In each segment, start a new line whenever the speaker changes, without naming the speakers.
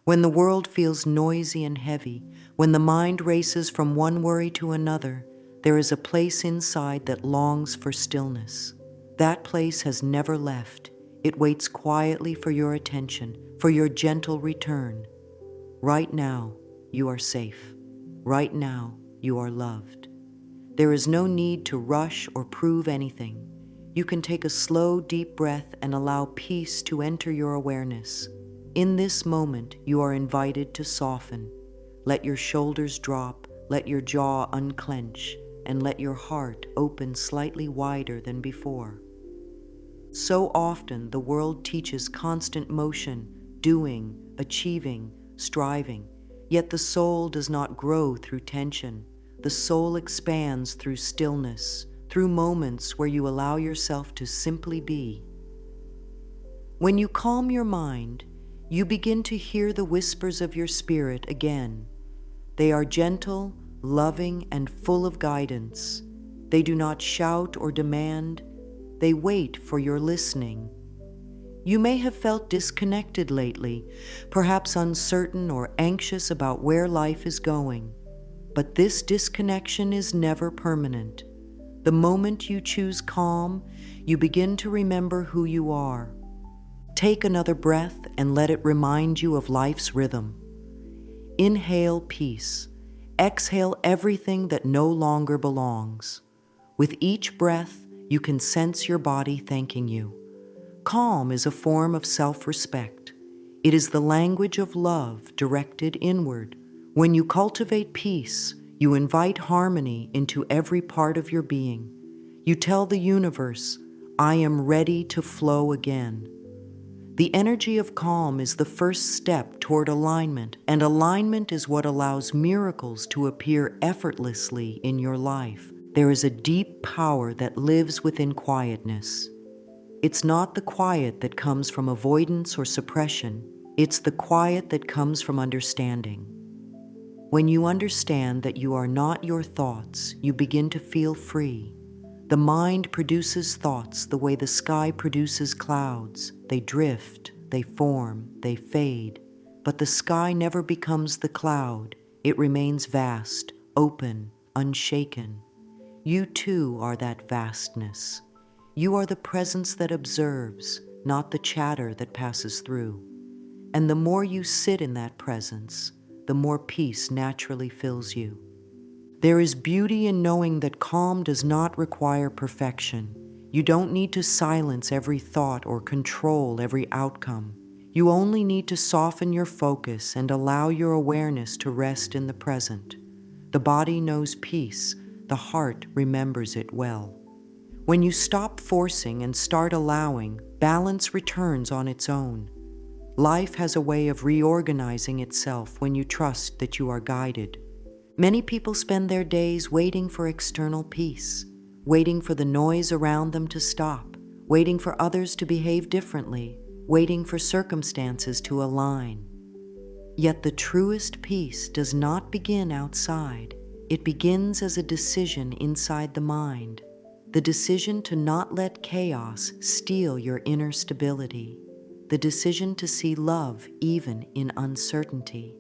When the world feels noisy and heavy, when the mind races from one worry to another, there is a place inside that longs for stillness. That place has never left. It waits quietly for your attention, for your gentle return. Right now, you are safe. Right now, you are loved. There is no need to rush or prove anything. You can take a slow, deep breath and allow peace to enter your awareness. In this moment, you are invited to soften. Let your shoulders drop, let your jaw unclench, and let your heart open slightly wider than before. So often, the world teaches constant motion, doing, achieving, striving. Yet the soul does not grow through tension. The soul expands through stillness, through moments where you allow yourself to simply be. When you calm your mind, you begin to hear the whispers of your spirit again. They are gentle, loving, and full of guidance. They do not shout or demand. They wait for your listening. You may have felt disconnected lately, perhaps uncertain or anxious about where life is going. But this disconnection is never permanent. The moment you choose calm, you begin to remember who you are. Take another breath and let it remind you of life's rhythm. Inhale peace. Exhale everything that no longer belongs. With each breath, you can sense your body thanking you. Calm is a form of self-respect. It is the language of love directed inward. When you cultivate peace, you invite harmony into every part of your being. You tell the universe, I am ready to flow again. The energy of calm is the first step toward alignment, and alignment is what allows miracles to appear effortlessly in your life. There is a deep power that lives within quietness. It's not the quiet that comes from avoidance or suppression. It's the quiet that comes from understanding. When you understand that you are not your thoughts, you begin to feel free. The mind produces thoughts the way the sky produces clouds. They drift, they form, they fade. But the sky never becomes the cloud. It remains vast, open, unshaken. You too are that vastness. You are the presence that observes, not the chatter that passes through. And the more you sit in that presence, the more peace naturally fills you. There is beauty in knowing that calm does not require perfection. You don't need to silence every thought or control every outcome. You only need to soften your focus and allow your awareness to rest in the present. The body knows peace. The heart remembers it well. When you stop forcing and start allowing, balance returns on its own. Life has a way of reorganizing itself when you trust that you are guided. Many people spend their days waiting for external peace, waiting for the noise around them to stop, waiting for others to behave differently, waiting for circumstances to align. Yet the truest peace does not begin outside. It begins as a decision inside the mind, the decision to not let chaos steal your inner stability, the decision to see love even in uncertainty.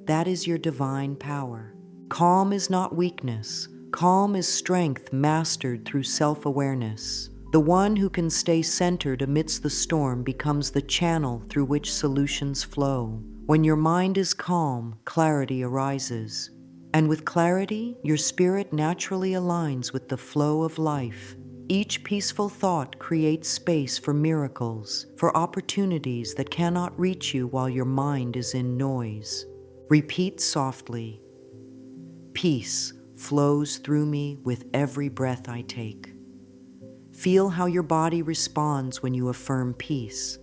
That is your divine power. Calm is not weakness. Calm is strength mastered through self-awareness. The one who can stay centered amidst the storm becomes the channel through which solutions flow. When your mind is calm, clarity arises. And with clarity, your spirit naturally aligns with the flow of life. Each peaceful thought creates space for miracles, for opportunities that cannot reach you while your mind is in noise. Repeat softly, peace flows through me with every breath I take. Feel how your body responds when you affirm peace.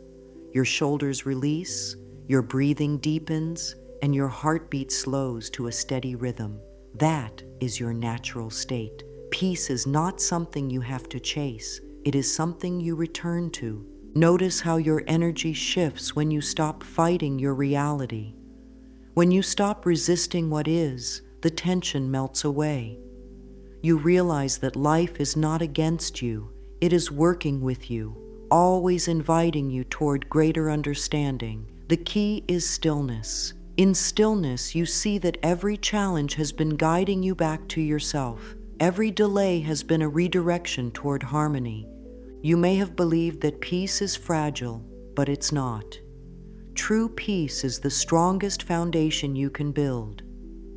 Your shoulders release, your breathing deepens, and your heartbeat slows to a steady rhythm. That is your natural state. Peace is not something you have to chase. It is something you return to. Notice how your energy shifts when you stop fighting your reality. When you stop resisting what is, the tension melts away. You realize that life is not against you. It is working with you, always inviting you toward greater understanding. The key is stillness. In stillness, you see that every challenge has been guiding you back to yourself. Every delay has been a redirection toward harmony. You may have believed that peace is fragile, but it's not. True peace is the strongest foundation you can build.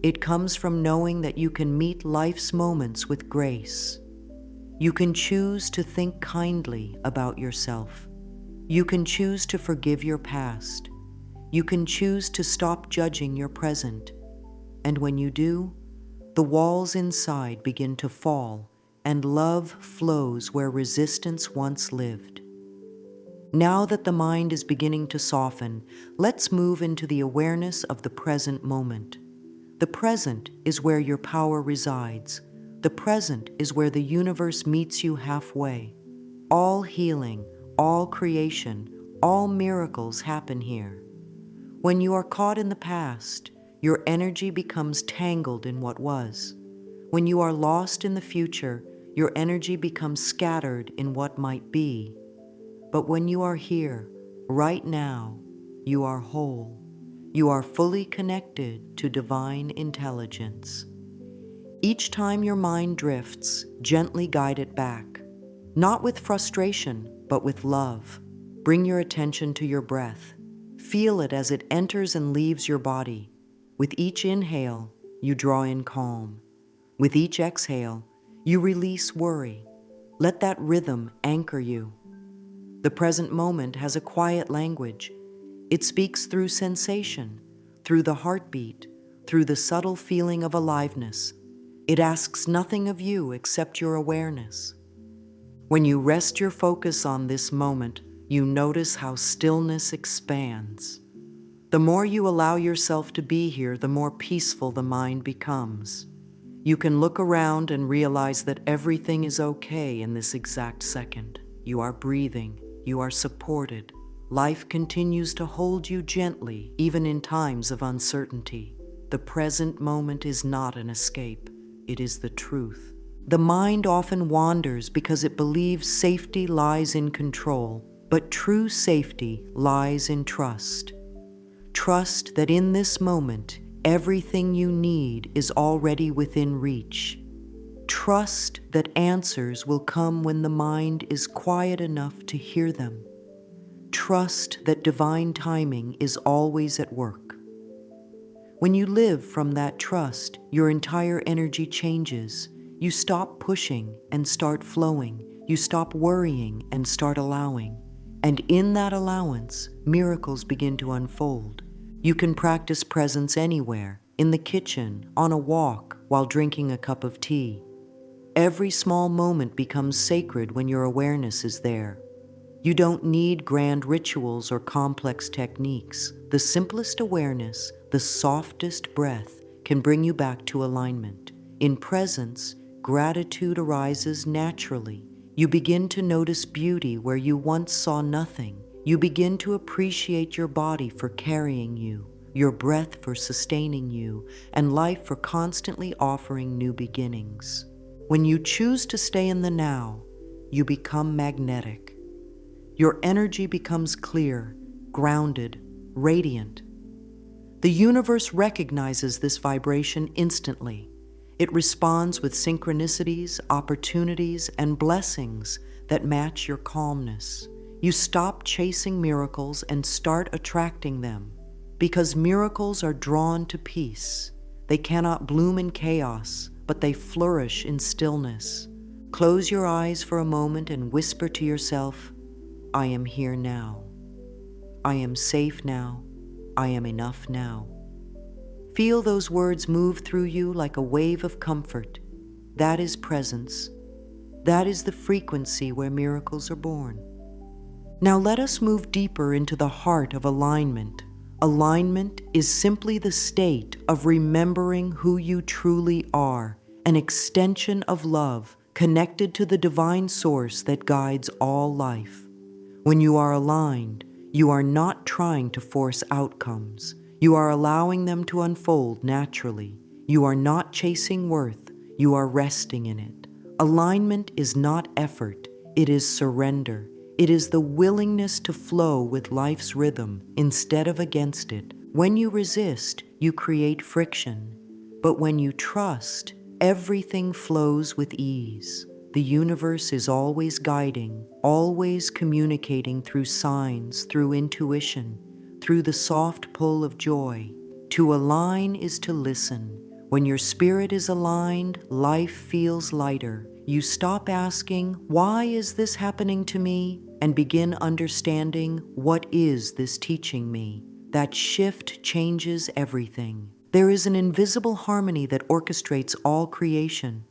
It comes from knowing that you can meet life's moments with grace. You can choose to think kindly about yourself. You can choose to forgive your past. You can choose to stop judging your present. And when you do, the walls inside begin to fall, and love flows where resistance once lived. Now that the mind is beginning to soften, let's move into the awareness of the present moment. The present is where your power resides. The present is where the universe meets you halfway. All healing, all creation, all miracles happen here. When you are caught in the past, your energy becomes tangled in what was. When you are lost in the future, your energy becomes scattered in what might be. But when you are here, right now, you are whole. You are fully connected to divine intelligence. Each time your mind drifts, gently guide it back. Not with frustration, but with love. Bring your attention to your breath. Feel it as it enters and leaves your body. With each inhale, you draw in calm. With each exhale, you release worry. Let that rhythm anchor you. The present moment has a quiet language. It speaks through sensation, through the heartbeat, through the subtle feeling of aliveness. It asks nothing of you except your awareness. When you rest your focus on this moment, you notice how stillness expands. The more you allow yourself to be here, the more peaceful the mind becomes. You can look around and realize that everything is okay in this exact second. You are breathing. You are supported. Life continues to hold you gently, even in times of uncertainty. The present moment is not an escape. It is the truth. The mind often wanders because it believes safety lies in control, but true safety lies in trust. Trust that in this moment, everything you need is already within reach. Trust that answers will come when the mind is quiet enough to hear them. Trust that divine timing is always at work. When you live from that trust, your entire energy changes. You stop pushing and start flowing. You stop worrying and start allowing. And in that allowance, miracles begin to unfold. You can practice presence anywhere, in the kitchen, on a walk, while drinking a cup of tea. Every small moment becomes sacred when your awareness is there. You don't need grand rituals or complex techniques. The simplest awareness, the softest breath, can bring you back to alignment. In presence, gratitude arises naturally. You begin to notice beauty where you once saw nothing. You begin to appreciate your body for carrying you, your breath for sustaining you, and life for constantly offering new beginnings. When you choose to stay in the now, you become magnetic. Your energy becomes clear, grounded, radiant. The universe recognizes this vibration instantly. It responds with synchronicities, opportunities, and blessings that match your calmness. You stop chasing miracles and start attracting them, because miracles are drawn to peace. They cannot bloom in chaos, but they flourish in stillness. Close your eyes for a moment and whisper to yourself, I am here now. I am safe now. I am enough now. Feel those words move through you like a wave of comfort. That is presence. That is the frequency where miracles are born. Now let us move deeper into the heart of alignment. Alignment is simply the state of remembering who you truly are, an extension of love connected to the divine source that guides all life. When you are aligned, you are not trying to force outcomes. You are allowing them to unfold naturally. You are not chasing worth. You are resting in it. Alignment is not effort. It is surrender. It is the willingness to flow with life's rhythm instead of against it. When you resist, you create friction. But when you trust, everything flows with ease. The universe is always guiding, always communicating through signs, through intuition, through the soft pull of joy. To align is to listen. When your spirit is aligned, life feels lighter. You stop asking, "Why is this happening to me?" and begin understanding, "What is this teaching me?" That shift changes everything. There is an invisible harmony that orchestrates all creation.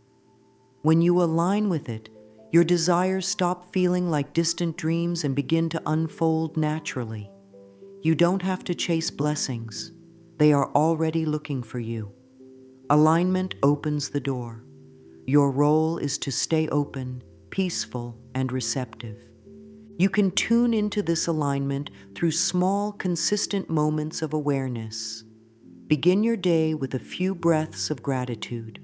When you align with it, your desires stop feeling like distant dreams and begin to unfold naturally. You don't have to chase blessings. They are already looking for you. Alignment opens the door. Your role is to stay open, peaceful, and receptive. You can tune into this alignment through small, consistent moments of awareness. Begin your day with a few breaths of gratitude.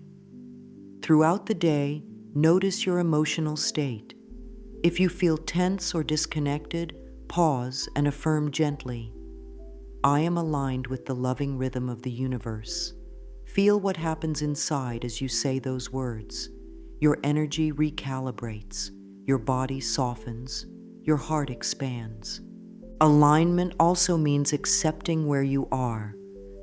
Throughout the day, notice your emotional state. If you feel tense or disconnected, pause and affirm gently, "I am aligned with the loving rhythm of the universe." Feel what happens inside as you say those words. Your energy recalibrates, your body softens, your heart expands. Alignment also means accepting where you are.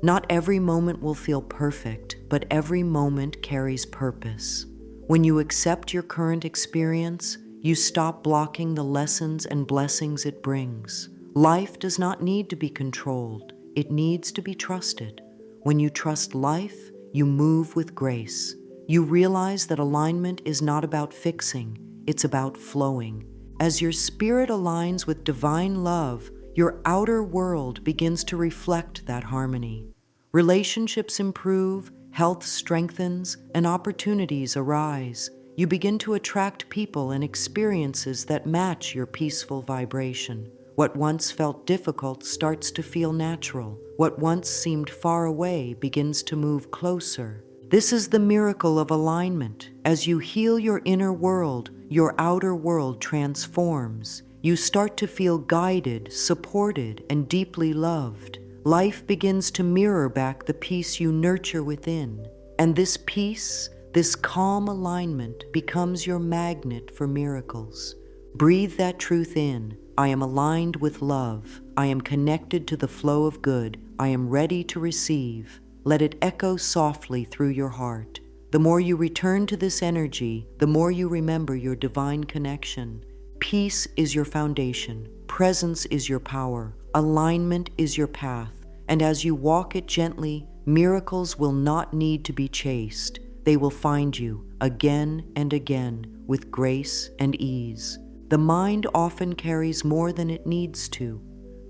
Not every moment will feel perfect, but every moment carries purpose. When you accept your current experience, you stop blocking the lessons and blessings it brings. Life does not need to be controlled, it needs to be trusted. When you trust life, you move with grace. You realize that alignment is not about fixing, it's about flowing. As your spirit aligns with divine love, your outer world begins to reflect that harmony. Relationships improve, health strengthens, and opportunities arise. You begin to attract people and experiences that match your peaceful vibration. What once felt difficult starts to feel natural. What once seemed far away begins to move closer. This is the miracle of alignment. As you heal your inner world, your outer world transforms. You start to feel guided, supported, and deeply loved. Life begins to mirror back the peace you nurture within. And this peace, this calm alignment, becomes your magnet for miracles. Breathe that truth in. I am aligned with love. I am connected to the flow of good. I am ready to receive. Let it echo softly through your heart. The more you return to this energy, the more you remember your divine connection. Peace is your foundation. Presence is your power. Alignment is your path. And as you walk it gently, miracles will not need to be chased. They will find you again and again with grace and ease. The mind often carries more than it needs to.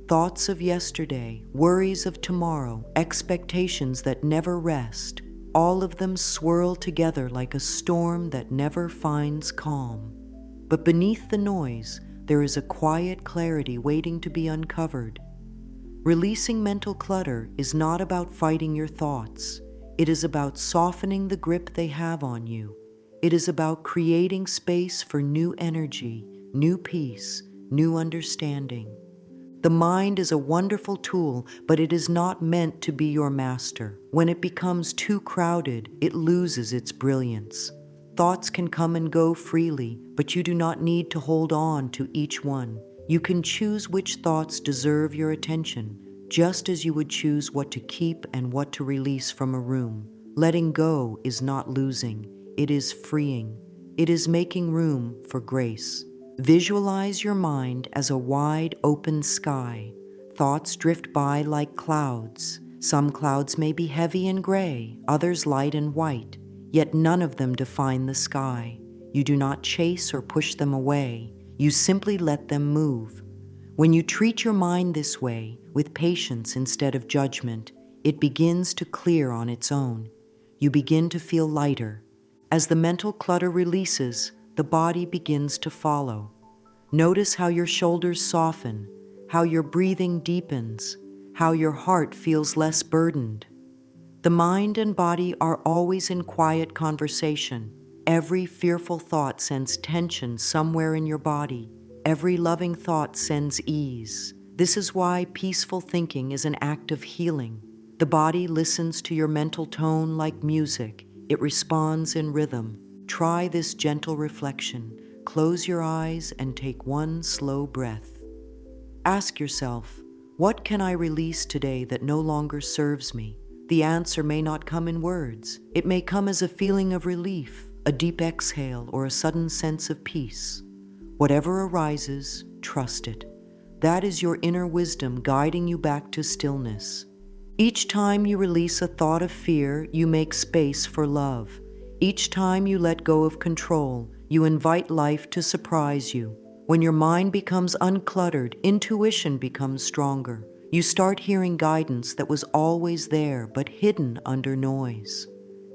Thoughts of yesterday, worries of tomorrow, expectations that never rest, all of them swirl together like a storm that never finds calm. But beneath the noise, there is a quiet clarity waiting to be uncovered. Releasing mental clutter is not about fighting your thoughts. It is about softening the grip they have on you. It is about creating space for new energy, new peace, new understanding. The mind is a wonderful tool, but it is not meant to be your master. When it becomes too crowded, it loses its brilliance. Thoughts can come and go freely, but you do not need to hold on to each one. You can choose which thoughts deserve your attention, just as you would choose what to keep and what to release from a room. Letting go is not losing, it is freeing. It is making room for grace. Visualize your mind as a wide, open sky. Thoughts drift by like clouds. Some clouds may be heavy and gray, others light and white, yet none of them define the sky. You do not chase or push them away. You simply let them move. When you treat your mind this way, with patience instead of judgment, it begins to clear on its own. You begin to feel lighter. As the mental clutter releases, the body begins to follow. Notice how your shoulders soften, how your breathing deepens, how your heart feels less burdened. The mind and body are always in quiet conversation. Every fearful thought sends tension somewhere in your body. every loving thought sends ease. This is why peaceful thinking is an act of healing. The body listens to your mental tone like music. It responds in rhythm. Try this gentle reflection. Close your eyes and take one slow breath. Ask yourself, what can I release today that no longer serves me? The answer may not come in words. It may come as a feeling of relief, a deep exhale, or a sudden sense of peace. Whatever arises, trust it. That is your inner wisdom guiding you back to stillness. Each time you release a thought of fear, you make space for love. Each time you let go of control, you invite life to surprise you. When your mind becomes uncluttered, intuition becomes stronger. You start hearing guidance that was always there but hidden under noise.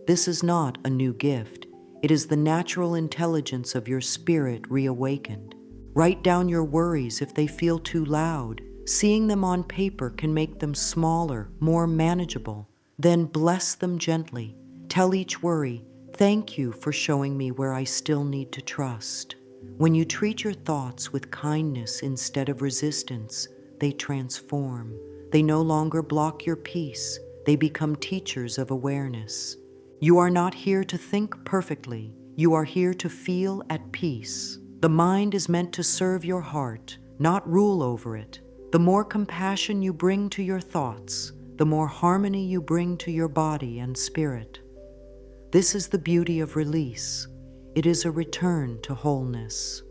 This is not a new gift. It is the natural intelligence of your spirit reawakened. Write down your worries if they feel too loud. Seeing them on paper can make them smaller, more manageable. Then bless them gently. Tell each worry, "Thank you for showing me where I still need to trust." When you treat your thoughts with kindness instead of resistance, they transform. They no longer block your peace. They become teachers of awareness. You are not here to think perfectly. You are here to feel at peace. The mind is meant to serve your heart, not rule over it. The more compassion you bring to your thoughts, the more harmony you bring to your body and spirit. This is the beauty of release. It is a return to wholeness.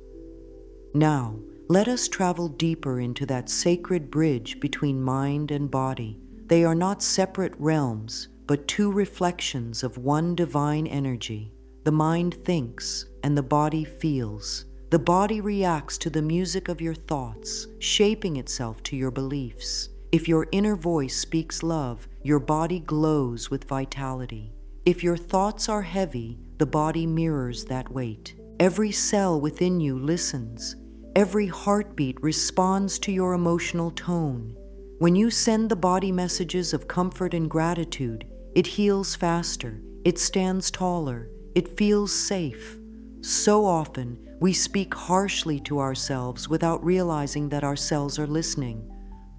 Now, let us travel deeper into that sacred bridge between mind and body. They are not separate realms, but two reflections of one divine energy. The mind thinks, and the body feels. The body reacts to the music of your thoughts, shaping itself to your beliefs. If your inner voice speaks love, your body glows with vitality. If your thoughts are heavy, the body mirrors that weight. Every cell within you listens. Every heartbeat responds to your emotional tone. When you send the body messages of comfort and gratitude, it heals faster, it stands taller, it feels safe. So often, we speak harshly to ourselves without realizing that our cells are listening.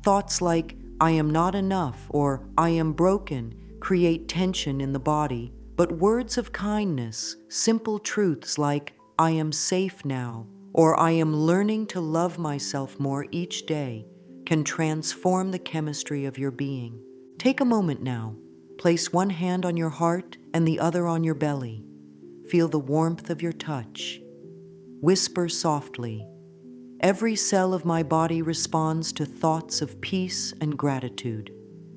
Thoughts like, "I am not enough," or "I am broken," create tension in the body, but words of kindness, simple truths like, "I am safe now," or "I am learning to love myself more each day," can transform the chemistry of your being. Take a moment now. Place one hand on your heart and the other on your belly. Feel the warmth of your touch. Whisper softly, "Every cell of my body responds to thoughts of peace and gratitude."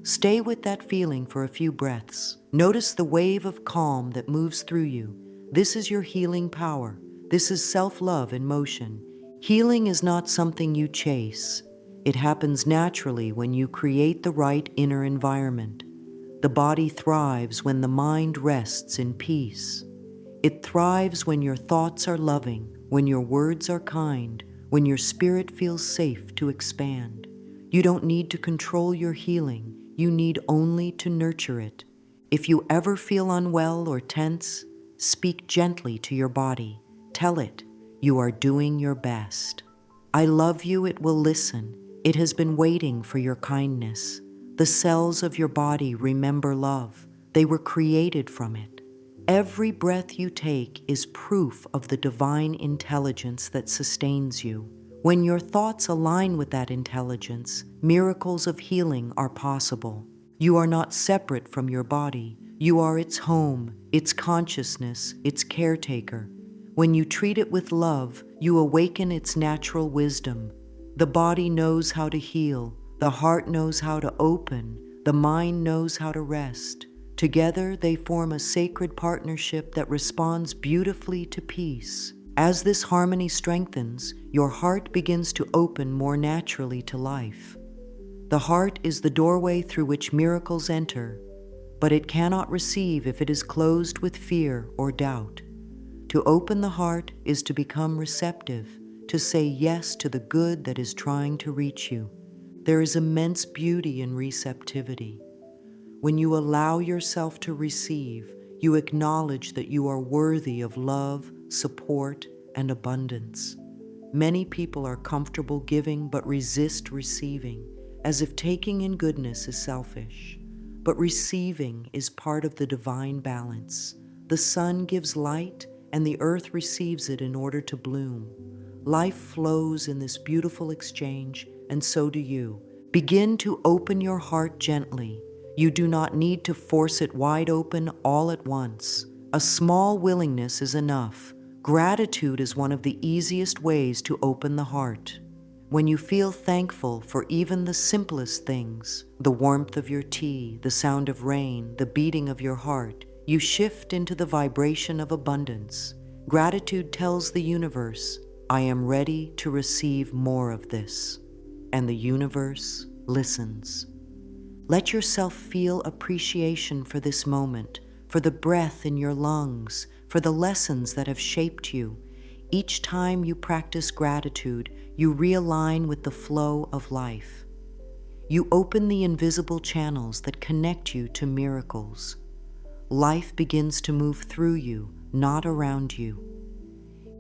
Stay with that feeling for a few breaths. Notice the wave of calm that moves through you. This is your healing power. This is self-love in motion. Healing is not something you chase. It happens naturally when you create the right inner environment. The body thrives when the mind rests in peace. It thrives when your thoughts are loving, when your words are kind, when your spirit feels safe to expand. You don't need to control your healing. You need only to nurture it. If you ever feel unwell or tense, speak gently to your body. Tell it, you are doing your best. I love you, it will listen. It has been waiting for your kindness. The cells of your body remember love. They were created from it. Every breath you take is proof of the divine intelligence that sustains you. When your thoughts align with that intelligence, miracles of healing are possible. You are not separate from your body. You are its home, its consciousness, its caretaker. When you treat it with love, you awaken its natural wisdom. The body knows how to heal, the heart knows how to open, the mind knows how to rest. Together, they form a sacred partnership that responds beautifully to peace. As this harmony strengthens, your heart begins to open more naturally to life. The heart is the doorway through which miracles enter, but it cannot receive if it is closed with fear or doubt. To open the heart is to become receptive, to say yes to the good that is trying to reach you. There is immense beauty in receptivity. When you allow yourself to receive, you acknowledge that you are worthy of love, support, and abundance. Many people are comfortable giving but resist receiving, as if taking in goodness is selfish. But receiving is part of the divine balance. The sun gives light, and the earth receives it in order to bloom. Life flows in this beautiful exchange, and so do you. Begin to open your heart gently. You do not need to force it wide open all at once. A small willingness is enough. Gratitude is one of the easiest ways to open the heart. When you feel thankful for even the simplest things, the warmth of your tea, the sound of rain, the beating of your heart, you shift into the vibration of abundance. Gratitude tells the universe, I am ready to receive more of this. And the universe listens. Let yourself feel appreciation for this moment, for the breath in your lungs, for the lessons that have shaped you. Each time you practice gratitude, you realign with the flow of life. You open the invisible channels that connect you to miracles. Life begins to move through you, not around you.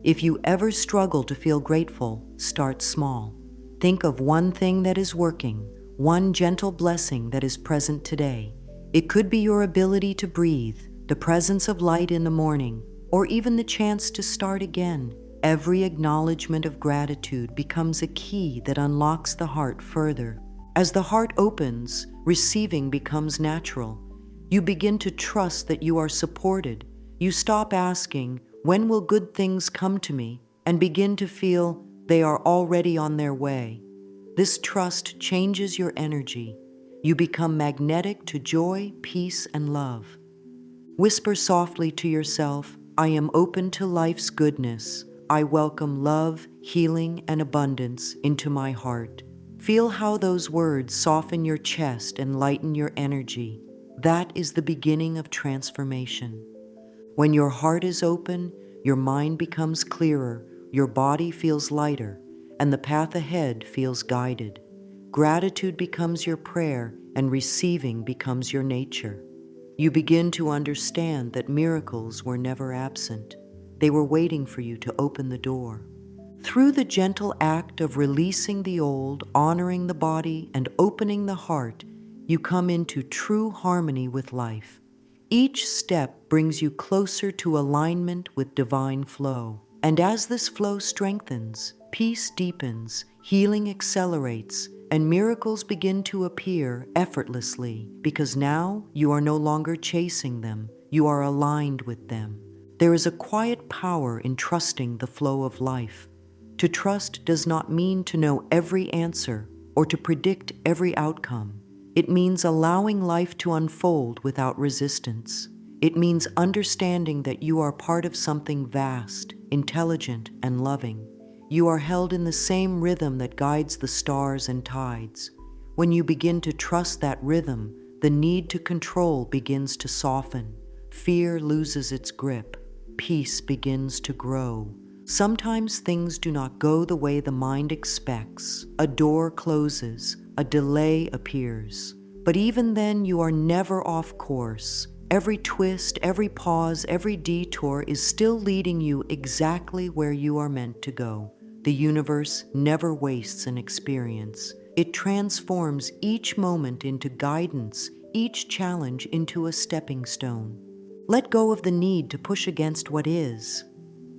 If you ever struggle to feel grateful, start small. Think of one thing that is working, one gentle blessing that is present today. It could be your ability to breathe, the presence of light in the morning, or even the chance to start again. Every acknowledgement of gratitude becomes a key that unlocks the heart further. As the heart opens, receiving becomes natural. You begin to trust that you are supported. You stop asking, when will good things come to me? And begin to feel they are already on their way. This trust changes your energy. You become magnetic to joy, peace, and love. Whisper softly to yourself, I am open to life's goodness. I welcome love, healing, and abundance into my heart. Feel how those words soften your chest and lighten your energy. That is the beginning of transformation. When your heart is open, your mind becomes clearer, your body feels lighter, and the path ahead feels guided. Gratitude becomes your prayer, and receiving becomes your nature. You begin to understand that miracles were never absent. They were waiting for you to open the door. Through the gentle act of releasing the old, honoring the body, and opening the heart, you come into true harmony with life. Each step brings you closer to alignment with divine flow. And as this flow strengthens, peace deepens, healing accelerates, and miracles begin to appear effortlessly, because now you are no longer chasing them, you are aligned with them. There is a quiet power in trusting the flow of life. To trust does not mean to know every answer or to predict every outcome. It means allowing life to unfold without resistance. It means understanding that you are part of something vast, intelligent, and loving. You are held in the same rhythm that guides the stars and tides. When you begin to trust that rhythm, the need to control begins to soften. Fear loses its grip. Peace begins to grow. Sometimes things do not go the way the mind expects. A door closes, a delay appears. But even then, you are never off course. Every twist, every pause, every detour is still leading you exactly where you are meant to go. The universe never wastes an experience. It transforms each moment into guidance, each challenge into a stepping stone. Let go of the need to push against what is.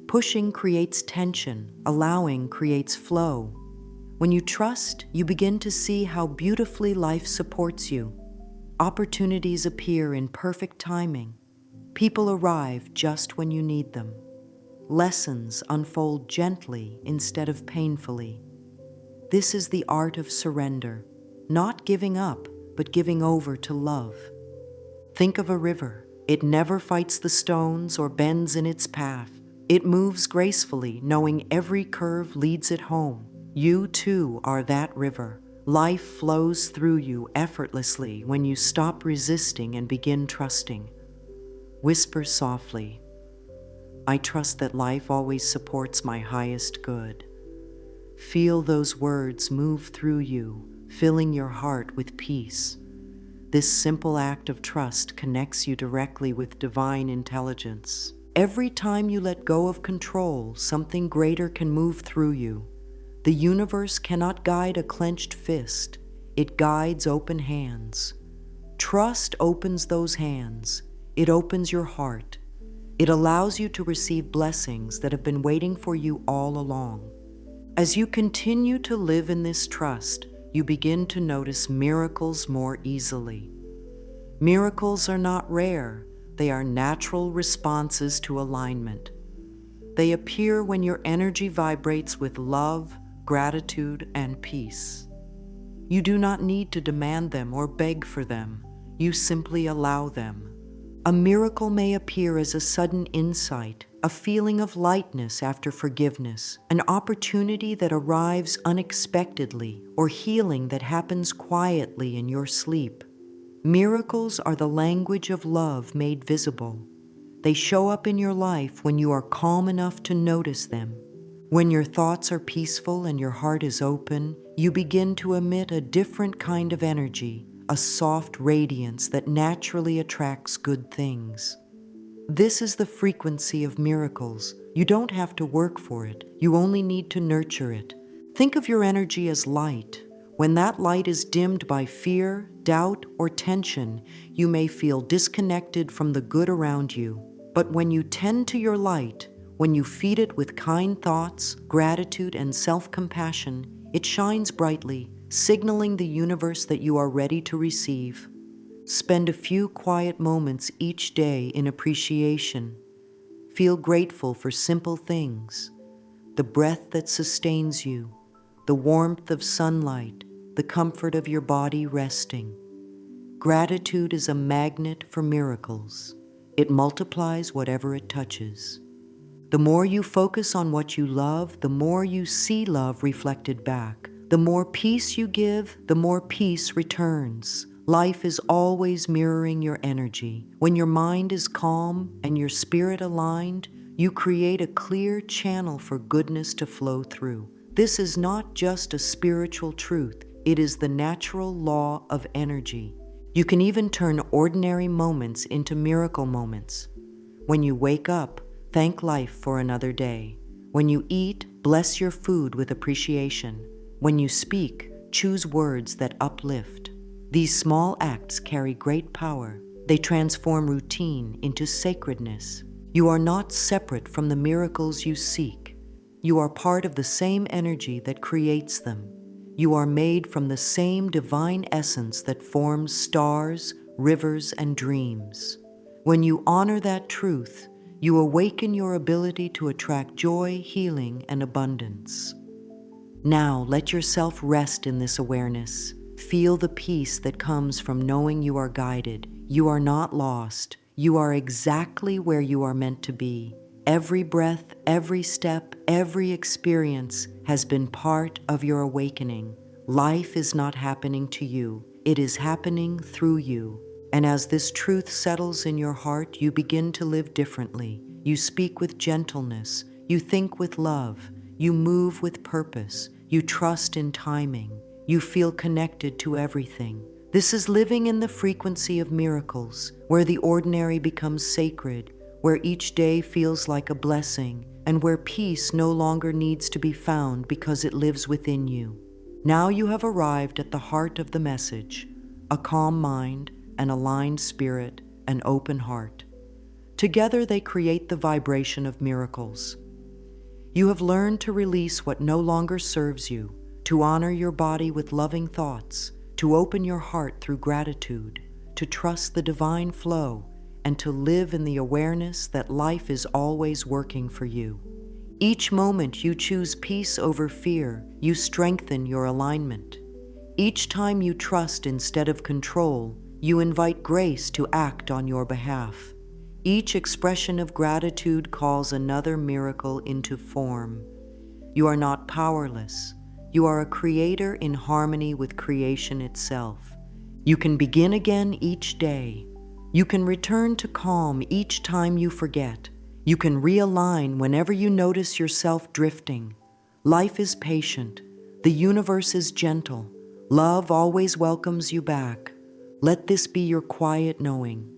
Pushing creates tension, allowing creates flow. When you trust, you begin to see how beautifully life supports you. Opportunities appear in perfect timing. People arrive just when you need them. Lessons unfold gently instead of painfully. This is the art of surrender, not giving up, but giving over to love. Think of a river. It never fights the stones or bends in its path. It moves gracefully, knowing every curve leads it home. You too are that river. Life flows through you effortlessly when you stop resisting and begin trusting. Whisper softly, I trust that life always supports my highest good. Feel those words move through you, filling your heart with peace. This simple act of trust connects you directly with divine intelligence. Every time you let go of control, something greater can move through you. The universe cannot guide a clenched fist. It guides open hands. Trust opens those hands. It opens your heart. It allows you to receive blessings that have been waiting for you all along. As you continue to live in this trust, you begin to notice miracles more easily. Miracles are not rare. They are natural responses to alignment. They appear when your energy vibrates with love, gratitude, and peace. You do not need to demand them or beg for them. You simply allow them. A miracle may appear as a sudden insight, a feeling of lightness after forgiveness, an opportunity that arrives unexpectedly, or healing that happens quietly in your sleep. Miracles are the language of love made visible. They show up in your life when you are calm enough to notice them. When your thoughts are peaceful and your heart is open, you begin to emit a different kind of energy, a soft radiance that naturally attracts good things. This is the frequency of miracles. You don't have to work for it. You only need to nurture it. Think of your energy as light. When that light is dimmed by fear, doubt, or tension, you may feel disconnected from the good around you. But when you tend to your light, when you feed it with kind thoughts, gratitude, and self-compassion, it shines brightly, signaling the universe that you are ready to receive. Spend a few quiet moments each day in appreciation. Feel grateful for simple things: the breath that sustains you, the warmth of sunlight, the comfort of your body resting. Gratitude is a magnet for miracles. It multiplies whatever it touches. The more you focus on what you love, the more you see love reflected back. The more peace you give, the more peace returns. Life is always mirroring your energy. When your mind is calm and your spirit aligned, you create a clear channel for goodness to flow through. This is not just a spiritual truth, it is the natural law of energy. You can even turn ordinary moments into miracle moments. When you wake up, thank life for another day. When you eat, bless your food with appreciation. When you speak, choose words that uplift. These small acts carry great power. They transform routine into sacredness. You are not separate from the miracles you seek. You are part of the same energy that creates them. You are made from the same divine essence that forms stars, rivers, and dreams. When you honor that truth, you awaken your ability to attract joy, healing, and abundance. Now, let yourself rest in this awareness. Feel the peace that comes from knowing you are guided. You are not lost. You are exactly where you are meant to be. Every breath, every step, every experience has been part of your awakening. Life is not happening to you. It is happening through you. And as this truth settles in your heart, you begin to live differently. You speak with gentleness. You think with love. You move with purpose. You trust in timing. You feel connected to everything. This is living in the frequency of miracles, where the ordinary becomes sacred, where each day feels like a blessing, and where peace no longer needs to be found because it lives within you. Now you have arrived at the heart of the message: a calm mind, an aligned spirit, an open heart. Together they create the vibration of miracles. You have learned to release what no longer serves you, to honor your body with loving thoughts, to open your heart through gratitude, to trust the divine flow, and to live in the awareness that life is always working for you. Each moment you choose peace over fear, you strengthen your alignment. Each time you trust instead of control, you invite grace to act on your behalf. Each expression of gratitude calls another miracle into form. You are not powerless. You are a creator in harmony with creation itself. You can begin again each day. You can return to calm each time you forget. You can realign whenever you notice yourself drifting. Life is patient. The universe is gentle. Love always welcomes you back. Let this be your quiet knowing.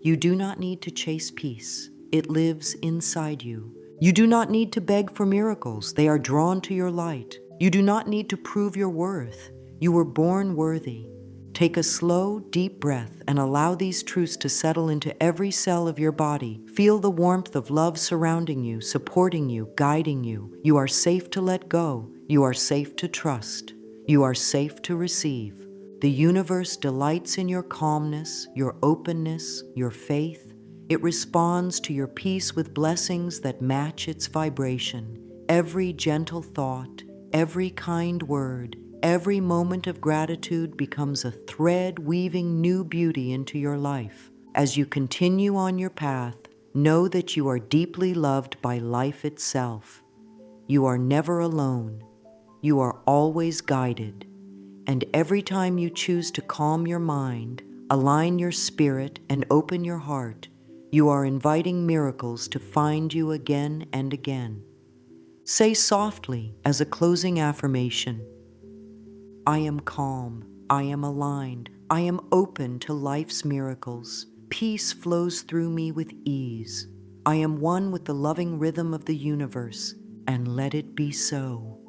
You do not need to chase peace. It lives inside you. You do not need to beg for miracles. They are drawn to your light. You do not need to prove your worth. You were born worthy. Take a slow, deep breath and allow these truths to settle into every cell of your body. Feel the warmth of love surrounding you, supporting you, guiding you. You are safe to let go. You are safe to trust. You are safe to receive. The universe delights in your calmness, your openness, your faith. It responds to your peace with blessings that match its vibration. Every gentle thought, every kind word, every moment of gratitude becomes a thread weaving new beauty into your life. As you continue on your path, know that you are deeply loved by life itself. You are never alone. You are always guided. And every time you choose to calm your mind, align your spirit, and open your heart, you are inviting miracles to find you again and again. Say softly as a closing affirmation, I am calm, I am aligned, I am open to life's miracles. Peace flows through me with ease. I am one with the loving rhythm of the universe, and let it be so.